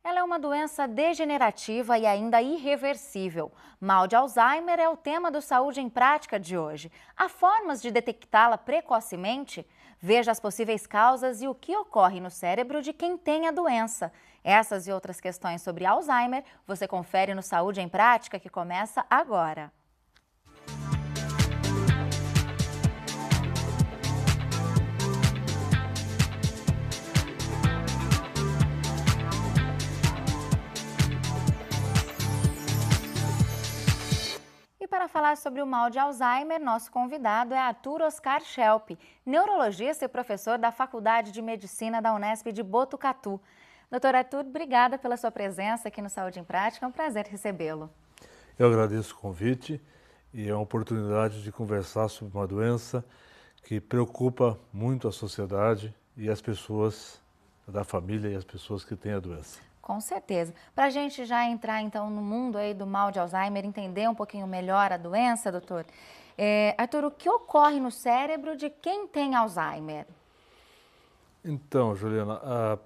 Ela é uma doença degenerativa e ainda irreversível. Mal de Alzheimer é o tema do Saúde em Prática de hoje. Há formas de detectá-la precocemente? Veja as possíveis causas e o que ocorre no cérebro de quem tem a doença. Essas e outras questões sobre Alzheimer você confere no Saúde em Prática, que começa agora. E para falar sobre o mal de Alzheimer, nosso convidado é Arthur Oscar Schelp, neurologista e professor da Faculdade de Medicina da Unesp de Botucatu. Doutor Arthur, obrigada pela sua presença aqui no Saúde em Prática, é um prazer recebê-lo. Eu agradeço o convite e é uma oportunidade de conversar sobre uma doença que preocupa muito a sociedade e as pessoas da família e as pessoas que têm a doença. Com certeza. Para a gente já entrar então no mundo aí do mal de Alzheimer, entender um pouquinho melhor a doença, doutor, Arthur, o que ocorre no cérebro de quem tem Alzheimer? Então, Juliana, a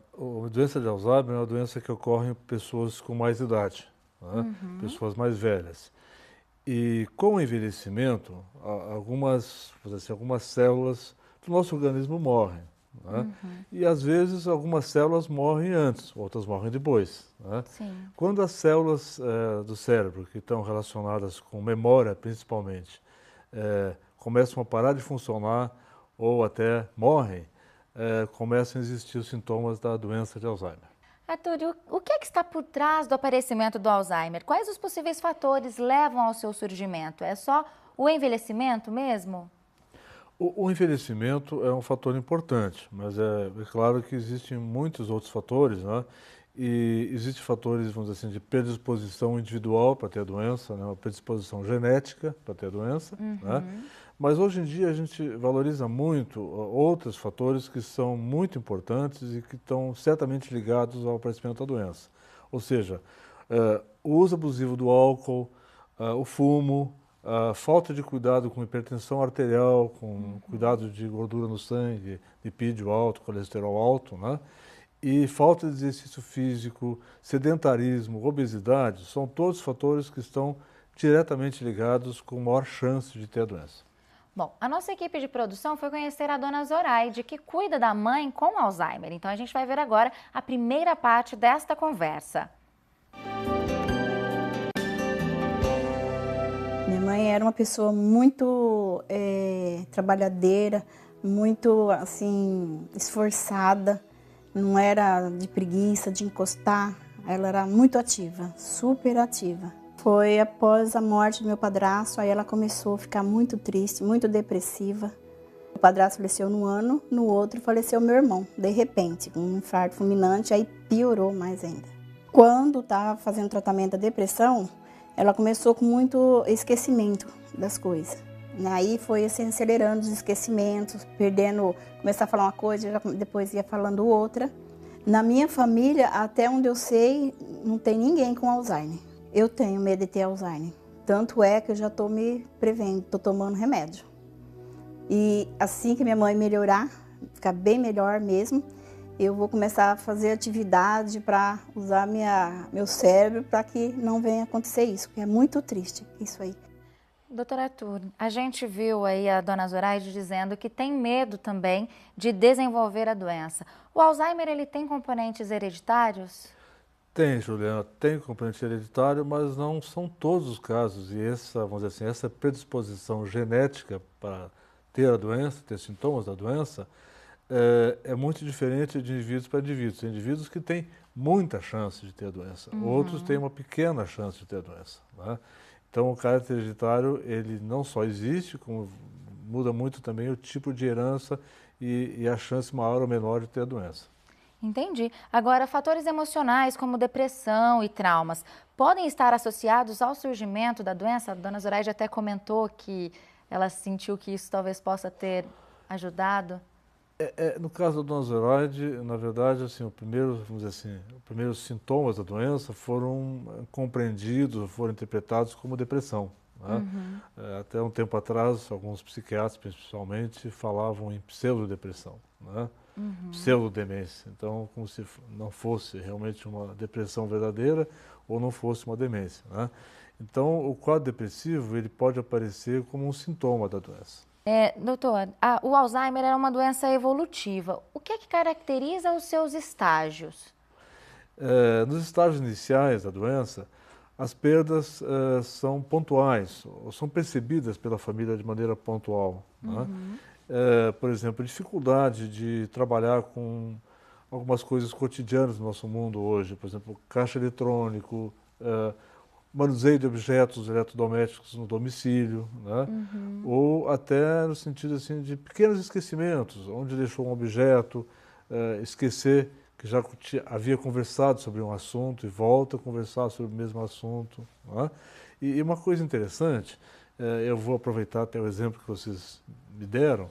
doença de Alzheimer é uma doença que ocorre em pessoas com mais idade, né? Pessoas mais velhas. E com o envelhecimento, algumas células do nosso organismo morrem, né? E às vezes algumas células morrem antes, outras morrem depois, né? Sim. Quando as células do cérebro, que estão relacionadas com memória principalmente, começam a parar de funcionar ou até morrem, começam a existir os sintomas da doença de Alzheimer. Arthur, e o que é que está por trás do aparecimento do Alzheimer? Quais os possíveis fatores levam ao seu surgimento? É só o envelhecimento mesmo? O envelhecimento é um fator importante, mas é claro que existem muitos outros fatores, né? E existem fatores, vamos dizer assim, de predisposição individual para ter a doença, né? Uma predisposição genética para ter a doença, né? Mas hoje em dia a gente valoriza muito outros fatores que são muito importantes e que estão certamente ligados ao aparecimento da doença. Ou seja, o uso abusivo do álcool, o fumo, a falta de cuidado com hipertensão arterial, com cuidado de gordura no sangue, lipídio alto, colesterol alto, né? E falta de exercício físico, sedentarismo, obesidade, são todos fatores que estão diretamente ligados com maior chance de ter a doença. Bom, a nossa equipe de produção foi conhecer a dona Zoraide, que cuida da mãe com Alzheimer. Então a gente vai ver agora a primeira parte desta conversa. Minha mãe era uma pessoa muito trabalhadeira, muito assim esforçada, não era de preguiça, de encostar, ela era muito ativa, super ativa. Foi após a morte do meu padrasto, aí ela começou a ficar muito triste, muito depressiva. O padrasto faleceu num ano, no outro faleceu meu irmão, de repente, com um infarto fulminante, aí piorou mais ainda. Quando estava fazendo tratamento da depressão, ela começou com muito esquecimento das coisas. Aí foi assim, acelerando os esquecimentos, perdendo, começar a falar uma coisa, depois ia falando outra. Na minha família, até onde eu sei, não tem ninguém com Alzheimer. Eu tenho medo de ter Alzheimer. Tanto é que eu já estou me prevendo, estou tomando remédio. E assim que minha mãe melhorar, ficar bem melhor mesmo, eu vou começar a fazer atividade para usar meu cérebro para que não venha acontecer isso, porque é muito triste isso aí. Doutor Arthur, a gente viu aí a dona Zoraide dizendo que tem medo também de desenvolver a doença. O Alzheimer, ele tem componentes hereditários? Tem, Juliana, tem componente hereditário, mas não são todos os casos. E essa, vamos dizer assim, essa predisposição genética para ter a doença, ter sintomas da doença, é muito diferente de indivíduos para indivíduos. Tem indivíduos que têm muita chance de ter a doença, outros têm uma pequena chance de ter a doença, né? Então, o caráter hereditário, ele não só existe, como muda muito também o tipo de herança e a chance maior ou menor de ter a doença. Entendi. Agora, fatores emocionais como depressão e traumas podem estar associados ao surgimento da doença? A dona Zoraide até comentou que ela sentiu que isso talvez possa ter ajudado. No caso da dona Zoraide, na verdade, assim, vamos dizer assim, os primeiros sintomas da doença foram compreendidos, foram interpretados como depressão, né? Até um tempo atrás, alguns psiquiatras, principalmente, falavam em pseudodepressão, né? pseudodemência. Então, como se não fosse realmente uma depressão verdadeira ou não fosse uma demência, né? Então, o quadro depressivo ele pode aparecer como um sintoma da doença. Doutor, o Alzheimer é uma doença evolutiva. O que é que caracteriza os seus estágios? Nos estágios iniciais da doença, as perdas são pontuais, ou são percebidas pela família de maneira pontual, né? Por exemplo, dificuldade de trabalhar com algumas coisas cotidianas do nosso mundo hoje, por exemplo, caixa eletrônico, manuseio de objetos eletrodomésticos no domicílio, né? Ou até no sentido assim, de pequenos esquecimentos, onde deixou um objeto, esquecer que já havia conversado sobre um assunto e volta a conversar sobre o mesmo assunto, né? E uma coisa interessante, eu vou aproveitar até o exemplo que vocês me deram,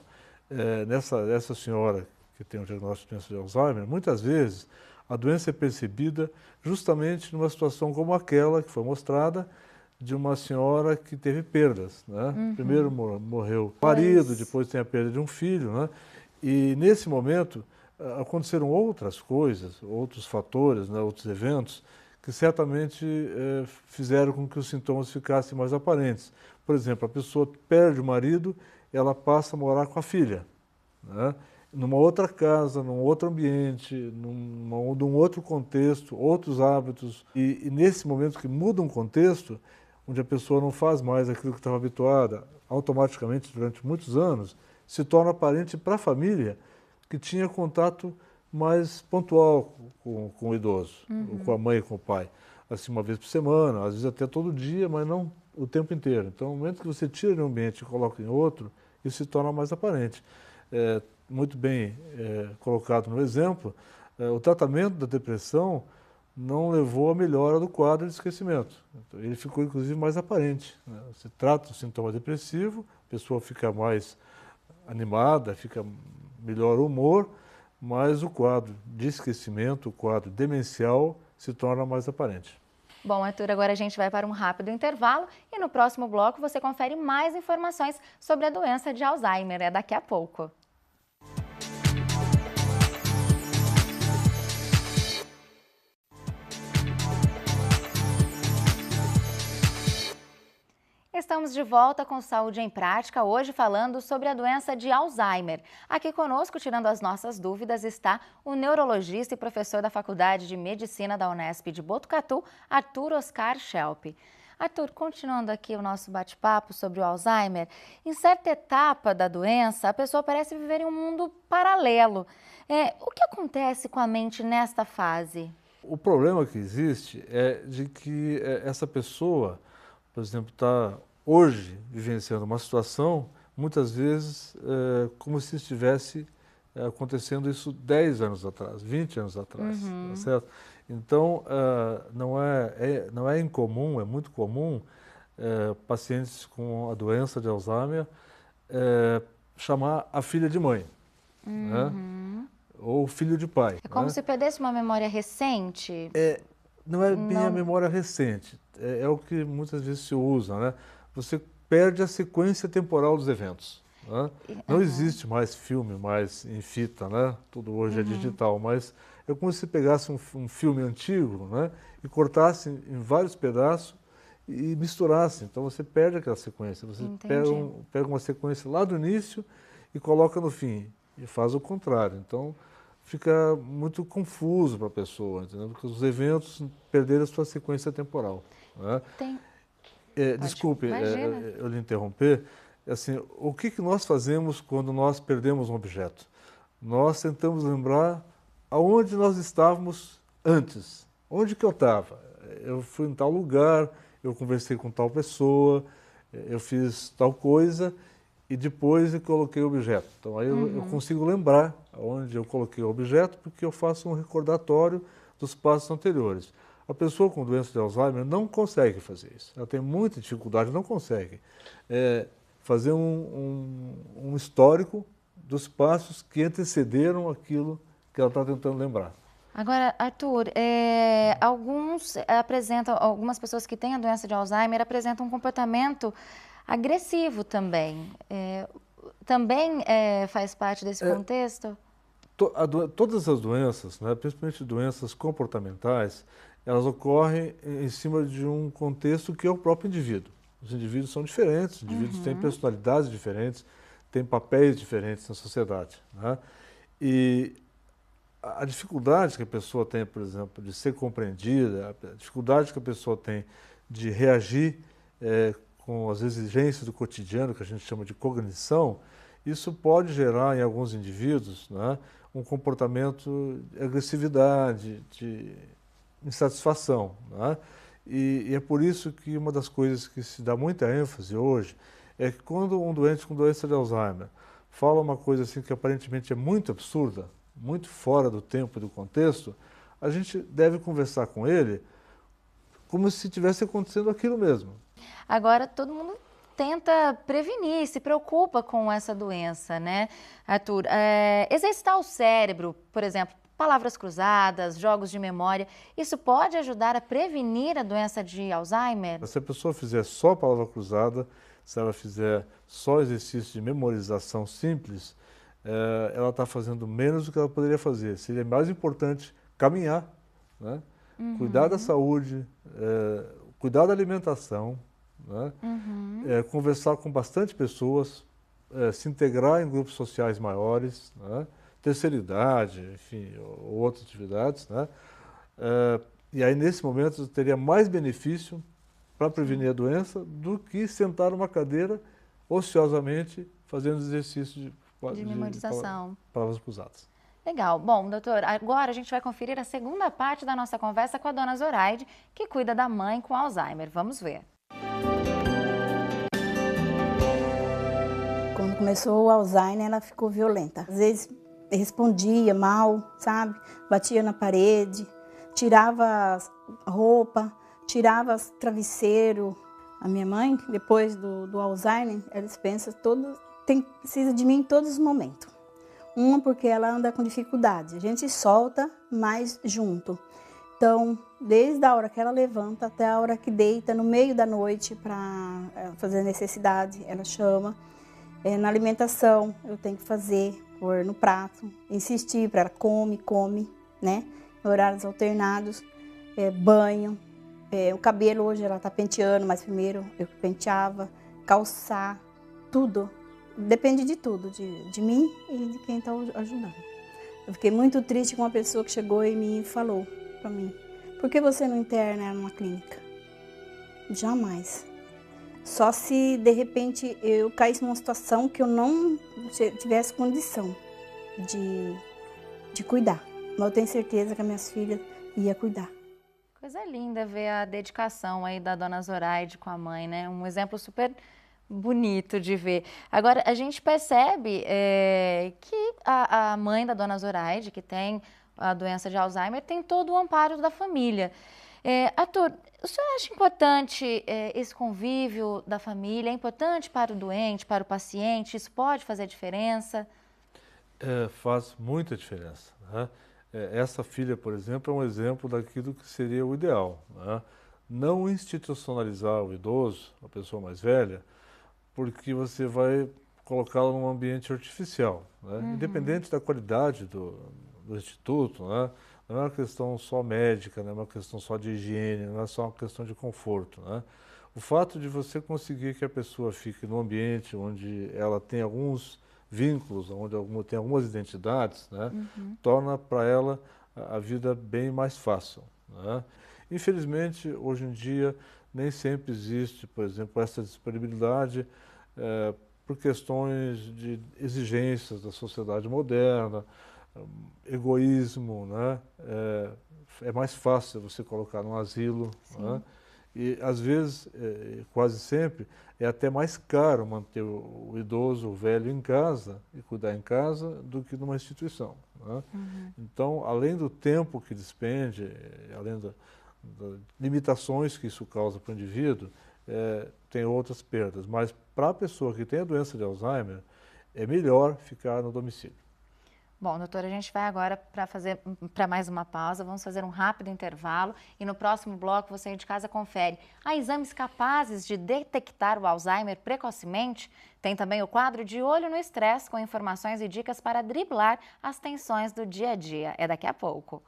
essa senhora que tem o diagnóstico de doença de Alzheimer, muitas vezes a doença é percebida justamente numa situação como aquela que foi mostrada de uma senhora que teve perdas, né? Primeiro morreu o marido, depois tem a perda de um filho, né? E nesse momento aconteceram outras coisas, outros fatores, né? Outros eventos que certamente fizeram com que os sintomas ficassem mais aparentes. Por exemplo, a pessoa perde o marido, ela passa a morar com a filha, né? Numa outra casa, num outro ambiente, num outro contexto, outros hábitos. E nesse momento que muda um contexto, onde a pessoa não faz mais aquilo que estava habituada, automaticamente, durante muitos anos, se torna aparente para a família que tinha contato mais pontual com o idoso, ou com a mãe e com o pai. Assim, uma vez por semana, às vezes até todo dia, mas não o tempo inteiro. Então, no momento que você tira de um ambiente e coloca em outro, isso se torna mais aparente. Muito bem colocado no exemplo, o tratamento da depressão não levou à melhora do quadro de esquecimento. Então, ele ficou, inclusive, mais aparente, né? Você trata o sintoma depressivo, a pessoa fica mais animada, fica melhor humor, mas o quadro de esquecimento, o quadro demencial, se torna mais aparente. Bom, Arthur, agora a gente vai para um rápido intervalo e no próximo bloco você confere mais informações sobre a doença de Alzheimer. É daqui a pouco. Estamos de volta com Saúde em Prática, hoje falando sobre a doença de Alzheimer. Aqui conosco, tirando as nossas dúvidas, está o neurologista e professor da Faculdade de Medicina da Unesp de Botucatu, Arthur Oscar Schelp. Arthur, continuando aqui o nosso bate-papo sobre o Alzheimer, em certa etapa da doença, a pessoa parece viver em um mundo paralelo. O que acontece com a mente nesta fase? O problema que existe é de que essa pessoa, por exemplo, está hoje vivenciando uma situação, muitas vezes, como se estivesse acontecendo isso 10 anos atrás, 20 anos atrás, tá certo? Então, não é incomum, é muito comum pacientes com a doença de Alzheimer chamar a filha de mãe, né? Ou filho de pai. É como né? se perdesse uma memória recente? Não é bem a memória recente, é o que muitas vezes se usa, né? Você perde a sequência temporal dos eventos, né? Não existe mais filme, mais em fita, né? Tudo hoje é digital, mas é como se pegasse um filme antigo, né? E cortasse em vários pedaços e misturasse. Então você perde aquela sequência, você pega uma sequência lá do início e coloca no fim, e faz o contrário. Então fica muito confuso para a pessoa, entendeu? Porque os eventos perderam a sua sequência temporal, né? Desculpe eu lhe interromper. Assim, o que nós fazemos quando nós perdemos um objeto? Nós tentamos lembrar aonde nós estávamos antes. Onde que eu estava? Eu fui em tal lugar, eu conversei com tal pessoa, eu fiz tal coisa e depois eu coloquei o objeto. Então aí eu consigo lembrar onde eu coloquei o objeto porque eu faço um recordatório dos passos anteriores. A pessoa com doença de Alzheimer não consegue fazer isso. Ela tem muita dificuldade, não consegue fazer um histórico dos passos que antecederam aquilo que ela está tentando lembrar. Agora, Arthur, algumas pessoas que têm a doença de Alzheimer apresentam um comportamento agressivo também. Também faz parte desse contexto? Todas as doenças, né, principalmente doenças comportamentais, elas ocorrem em cima de um contexto que é o próprio indivíduo. Os indivíduos são diferentes, os indivíduos têm personalidades diferentes, têm papéis diferentes na sociedade, né? E a dificuldade que a pessoa tem, por exemplo, de ser compreendida, a dificuldade que a pessoa tem de reagir com as exigências do cotidiano, que a gente chama de cognição, isso pode gerar em alguns indivíduos, né, um comportamento de agressividade, de insatisfação, né? E é por isso que uma das coisas que se dá muita ênfase hoje é que quando um doente com doença de Alzheimer fala uma coisa assim que aparentemente é muito absurda, muito fora do tempo e do contexto, a gente deve conversar com ele como se estivesse acontecendo aquilo mesmo. Agora, todo mundo tenta prevenir, se preocupa com essa doença, né, Arthur? Exercitar o cérebro, por exemplo, palavras cruzadas, jogos de memória, isso pode ajudar a prevenir a doença de Alzheimer? Se a pessoa fizer só palavra cruzada, se ela fizer só exercício de memorização simples, ela está fazendo menos do que ela poderia fazer. Seria mais importante caminhar, né? Cuidar da saúde, cuidar da alimentação, né? Conversar com bastante pessoas, se integrar em grupos sociais maiores, né? Terceira idade, enfim, ou outras atividades, né? E aí, nesse momento, teria mais benefício para prevenir a doença do que sentar numa cadeira ociosamente fazendo exercício de memorização. Palavras cruzadas. Legal. Bom, doutor, agora a gente vai conferir a segunda parte da nossa conversa com a dona Zoraide, que cuida da mãe com Alzheimer. Vamos ver. Quando começou o Alzheimer, ela ficou violenta. Às vezes respondia mal, sabe? Batia na parede, tirava roupa, tirava travesseiro. A minha mãe, depois do Alzheimer, ela precisa de mim em todos os momentos. Uma, porque ela anda com dificuldade. A gente solta, mas junto. Então, desde a hora que ela levanta até a hora que deita, no meio da noite, para fazer necessidade, ela chama. Na alimentação, eu tenho que fazer, pôr no prato, insistir para ela come, né? Em horários alternados, banho. O cabelo hoje ela está penteando, mas primeiro eu penteava, calçar, tudo. Depende de tudo, de mim e de quem está ajudando. Eu fiquei muito triste com uma pessoa que chegou e me falou para mim: por que você não interna ela numa clínica? Jamais. Só se de repente eu caísse numa situação que eu não tivesse condição de cuidar. Mas eu tenho certeza que as minhas filhas iam cuidar. Coisa linda ver a dedicação aí da dona Zoraide com a mãe, né? Um exemplo super bonito de ver. Agora, a gente percebe que a mãe da dona Zoraide, que tem a doença de Alzheimer, tem todo o amparo da família. Arthur, o senhor acha importante esse convívio da família? É importante para o doente, para o paciente? Isso pode fazer diferença? Faz muita diferença, né? Essa filha, por exemplo, é um exemplo daquilo que seria o ideal, né? Não institucionalizar o idoso, a pessoa mais velha, porque você vai colocá-lo num ambiente artificial, né? Independente da qualidade do instituto, né? Não é uma questão só médica, não é uma questão só de higiene, não é só uma questão de conforto, né? O fato de você conseguir que a pessoa fique num ambiente onde ela tem alguns vínculos, onde tem algumas identidades, né? Torna para ela a vida bem mais fácil, né? Infelizmente, hoje em dia, nem sempre existe, por exemplo, essa disponibilidade por questões de exigências da sociedade moderna, egoísmo, né? É mais fácil você colocar num asilo, né? E às vezes, quase sempre, é até mais caro manter o idoso, o velho em casa e cuidar em casa do que numa instituição, né? Então, além do tempo que despende, além das limitações que isso causa para o indivíduo, tem outras perdas. Mas para a pessoa que tem a doença de Alzheimer, é melhor ficar no domicílio. Bom, doutora, a gente vai agora para mais uma pausa, vamos fazer um rápido intervalo e no próximo bloco você aí de casa confere. Há exames capazes de detectar o Alzheimer precocemente? Tem também o quadro de Olho no Estresse com informações e dicas para driblar as tensões do dia a dia. É daqui a pouco.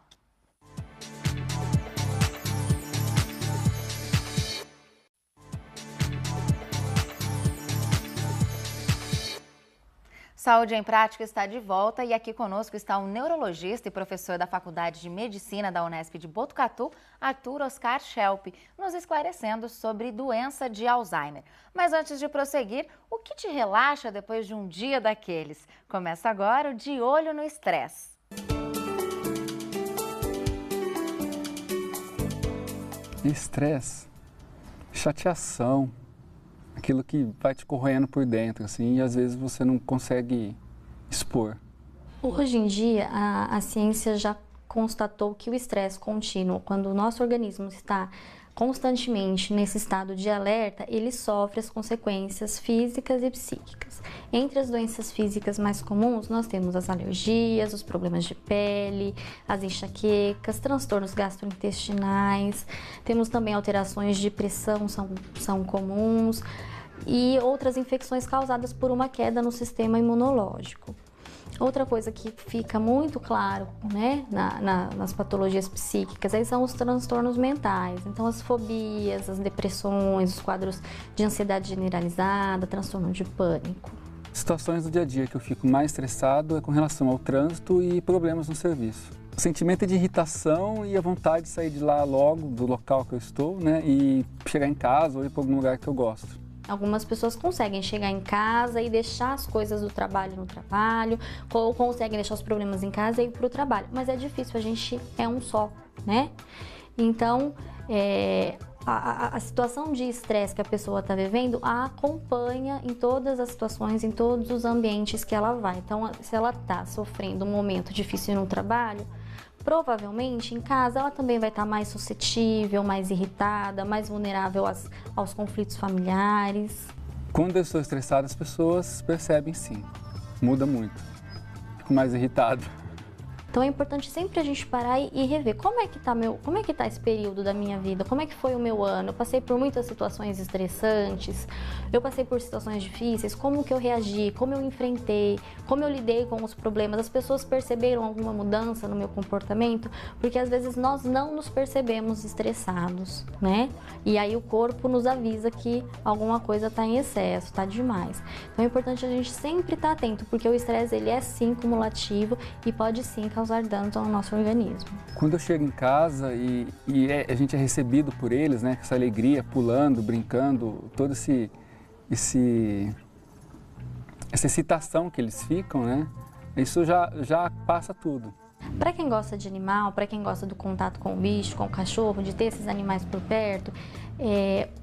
Saúde em Prática está de volta e aqui conosco está o neurologista e professor da Faculdade de Medicina da Unesp de Botucatu, Arthur Oscar Schelp, nos esclarecendo sobre doença de Alzheimer. Mas antes de prosseguir, o que te relaxa depois de um dia daqueles? Começa agora o De Olho no Estresse. Estresse, chateação, aquilo que vai te corroendo por dentro, assim, e às vezes você não consegue expor. Hoje em dia, a ciência já constatou que o estresse contínuo, quando o nosso organismo está constantemente nesse estado de alerta, ele sofre as consequências físicas e psíquicas. Entre as doenças físicas mais comuns, nós temos as alergias, os problemas de pele, as enxaquecas, transtornos gastrointestinais, temos também alterações de pressão, são comuns, e outras infecções causadas por uma queda no sistema imunológico. Outra coisa que fica muito claro, né, nas patologias psíquicas, aí são os transtornos mentais. Então, as fobias, as depressões, os quadros de ansiedade generalizada, transtorno de pânico. Situações do dia a dia que eu fico mais estressado é com relação ao trânsito e problemas no serviço. O sentimento de irritação e a vontade de sair de lá logo, do local que eu estou, né, e chegar em casa ou ir para algum lugar que eu gosto. Algumas pessoas conseguem chegar em casa e deixar as coisas do trabalho no trabalho, ou conseguem deixar os problemas em casa e ir para o trabalho, mas é difícil, a gente é um só, né? Então, a situação de estresse que a pessoa está vivendo a acompanha em todas as situações, em todos os ambientes que ela vai. Então, se ela está sofrendo um momento difícil no trabalho, provavelmente em casa ela também vai estar mais suscetível, mais irritada, mais vulnerável aos conflitos familiares. Quando eu estou estressado, as pessoas percebem sim, muda muito, fico mais irritado. Então é importante sempre a gente parar e rever como é que tá esse período da minha vida, como é que foi o meu ano. Eu passei por muitas situações estressantes, eu passei por situações difíceis, como que eu reagi, como eu enfrentei, como eu lidei com os problemas. As pessoas perceberam alguma mudança no meu comportamento, porque às vezes nós não nos percebemos estressados, né? E aí o corpo nos avisa que alguma coisa está em excesso, está demais. Então é importante a gente sempre estar atento, porque o estresse ele é sim cumulativo e pode sim causar danos ao nosso organismo. Quando eu chego em casa e a gente é recebido por eles, né, com essa alegria, pulando, brincando, toda essa excitação que eles ficam, né, isso já passa tudo. Para quem gosta de animal, para quem gosta do contato com o bicho, com o cachorro, de ter esses animais por perto,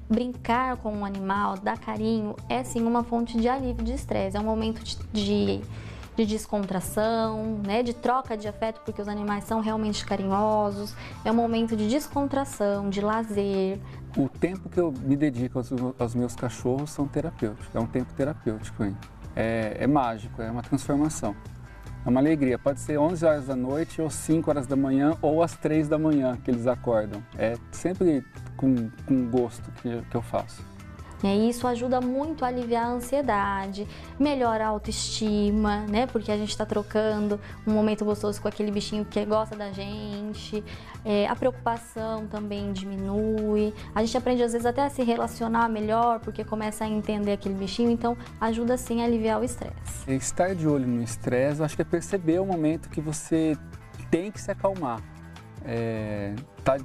brincar com um animal, dar carinho, é sim uma fonte de alívio de estresse, é um momento de descontração, né, de troca de afeto, porque os animais são realmente carinhosos, é um momento de descontração, de lazer. O tempo que eu me dedico aos meus cachorros são terapêuticos, é um tempo terapêutico, hein? É mágico, é uma transformação, é uma alegria. Pode ser 11 horas da noite, ou 5 horas da manhã, ou às 3 da manhã que eles acordam. É sempre com gosto que eu faço. E isso ajuda muito a aliviar a ansiedade, melhora a autoestima, né? Porque a gente está trocando um momento gostoso com aquele bichinho que gosta da gente. A preocupação também diminui. A gente aprende às vezes até a se relacionar melhor, porque começa a entender aquele bichinho. Então ajuda sim a aliviar o estresse. Estar de olho no estresse, eu acho que é perceber o momento que você tem que se acalmar. Tá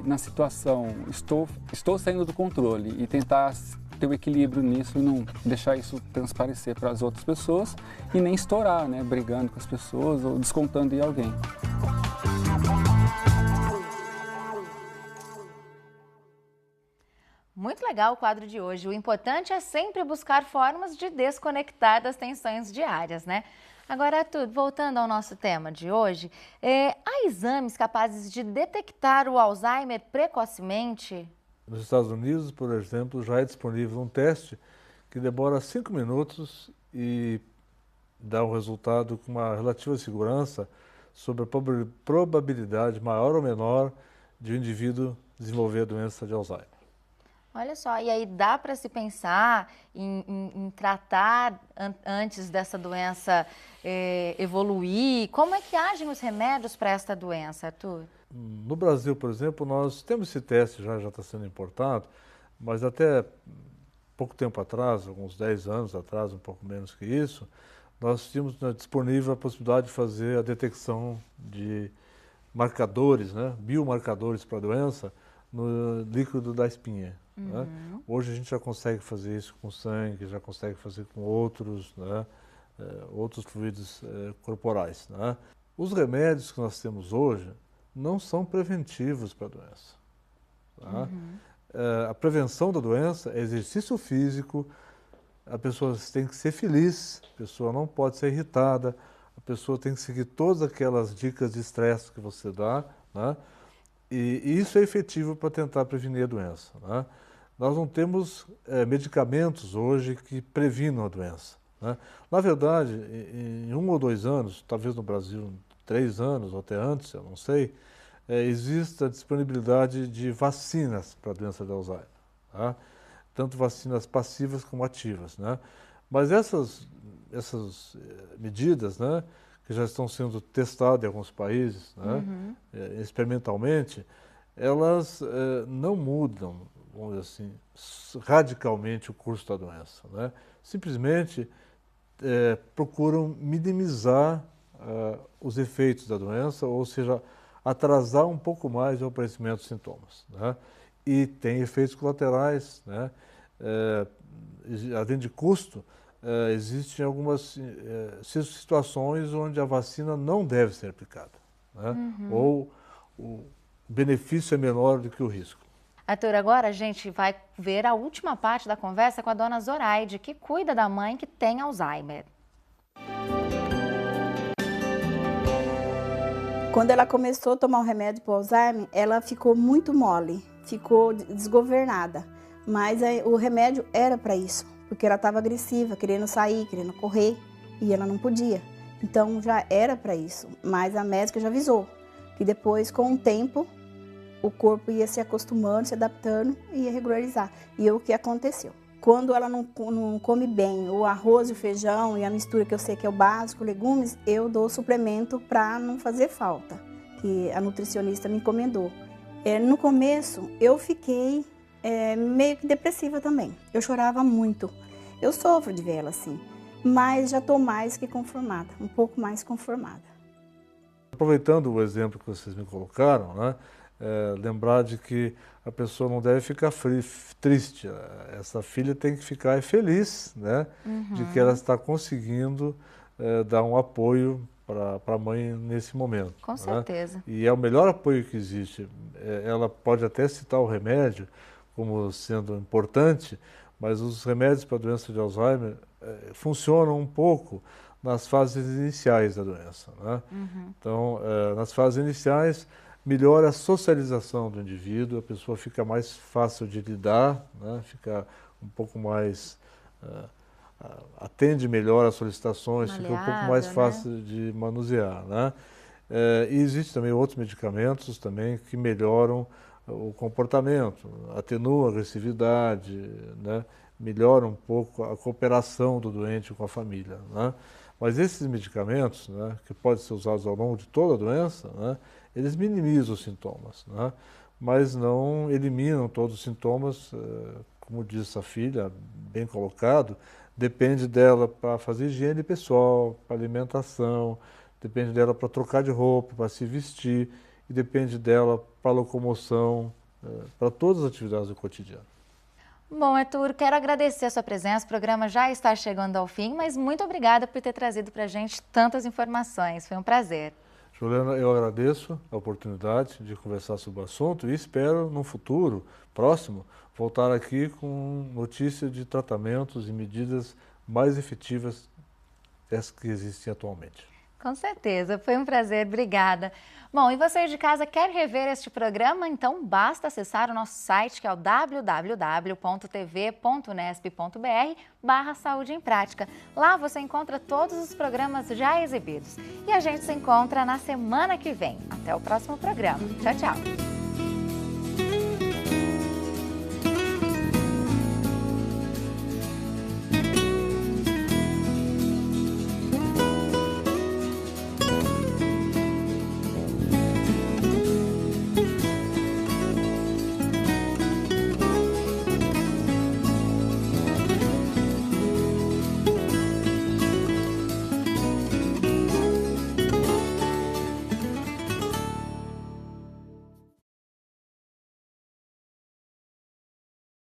na situação, estou saindo do controle e tentar ter o equilíbrio nisso e não deixar isso transparecer para as outras pessoas e nem estourar, né, brigando com as pessoas ou descontando em alguém. Muito legal o quadro de hoje. O importante é sempre buscar formas de desconectar das tensões diárias, né? Agora, Arthur, voltando ao nosso tema de hoje, há exames capazes de detectar o Alzheimer precocemente? Nos Estados Unidos, por exemplo, já é disponível um teste que demora 5 minutos e dá um resultado com uma relativa segurança sobre a probabilidade maior ou menor de o indivíduo desenvolver a doença de Alzheimer. Olha só, e aí dá para se pensar em tratar antes dessa doença evoluir? Como é que agem os remédios para esta doença, Arthur? No Brasil, por exemplo, nós temos esse teste, já está sendo importado, mas até pouco tempo atrás, alguns 10 anos atrás, um pouco menos que isso, nós tínhamos disponível a possibilidade de fazer a detecção de marcadores, né, biomarcadores para a doença no líquido da espinha. Né? Hoje a gente já consegue fazer isso com sangue, já consegue fazer com outros, né, outros fluidos corporais. Né? Os remédios que nós temos hoje não são preventivos para a doença. Tá? A prevenção da doença é exercício físico, a pessoa tem que ser feliz, a pessoa não pode ser irritada, a pessoa tem que seguir todas aquelas dicas de estresse que você dá, né? E isso é efetivo para tentar prevenir a doença. Né? Nós não temos medicamentos hoje que previnam a doença. Né? Na verdade, em 1 ou 2 anos, talvez no Brasil 3 anos ou até antes, eu não sei, existe a disponibilidade de vacinas para a doença de Alzheimer. Tá? Tanto vacinas passivas como ativas. Né? Mas essas medidas, né, que já estão sendo testadas em alguns países, né, experimentalmente, elas não mudam, vamos dizer assim, radicalmente o curso da doença. Né? Simplesmente procuram minimizar os efeitos da doença, ou seja, atrasar um pouco mais o aparecimento dos sintomas. Né? E tem efeitos colaterais, né? Além de custo, existem algumas situações onde a vacina não deve ser aplicada, né? Ou o benefício é menor do que o risco. Arthur, agora a gente vai ver a última parte da conversa com a dona Zoraide, que cuida da mãe que tem Alzheimer. Quando ela começou a tomar o remédio para o Alzheimer, ela ficou muito mole, ficou desgovernada. Mas o remédio era para isso, porque ela estava agressiva, querendo sair, querendo correr, e ela não podia. Então já era para isso, mas a médica já avisou que depois, com o tempo, o corpo ia se acostumando, se adaptando e ia regularizar. E é o que aconteceu. Quando ela não come bem o arroz e o feijão e a mistura que eu sei que é o básico, legumes, eu dou suplemento para não fazer falta, que a nutricionista me encomendou. No começo, eu fiquei meio que depressiva também. Eu chorava muito. Eu sofro de ver ela assim, mas já estou mais que conformada, um pouco mais conformada. Aproveitando o exemplo que vocês me colocaram, né, lembrar de que a pessoa não deve ficar triste. Essa filha tem que ficar feliz, né, de que ela está conseguindo dar um apoio para a mãe nesse momento. Com certeza. Né? E é o melhor apoio que existe. Ela pode até citar o remédio como sendo importante, mas os remédios para a doença de Alzheimer funcionam um pouco nas fases iniciais da doença. Né? Então, nas fases iniciais, melhora a socialização do indivíduo, a pessoa fica mais fácil de lidar, né? Fica um pouco mais... atende melhor às solicitações, fica um pouco mais fácil de manusear. Né? E existem também outros medicamentos também que melhoram o comportamento, atenuam a agressividade, né? Melhoram um pouco a cooperação do doente com a família. Né? Mas esses medicamentos, né, que podem ser usados ao longo de toda a doença, né, eles minimizam os sintomas, né, mas não eliminam todos os sintomas. Como disse a filha, bem colocado, depende dela para fazer higiene pessoal, para alimentação, depende dela para trocar de roupa, para se vestir, e depende dela para locomoção, para todas as atividades do cotidiano. Bom, Arthur, quero agradecer a sua presença. O programa já está chegando ao fim, mas muito obrigada por ter trazido para a gente tantas informações. Foi um prazer. Juliana, eu agradeço a oportunidade de conversar sobre o assunto e espero, no futuro próximo, voltar aqui com notícias de tratamentos e medidas mais efetivas das que existem atualmente. Com certeza, foi um prazer, obrigada. Bom, e você de casa quer rever este programa? Então basta acessar o nosso site, que é o www.tv.unesp.br/Saúde em Prática. Lá você encontra todos os programas já exibidos. E a gente se encontra na semana que vem. Até o próximo programa. Tchau, tchau.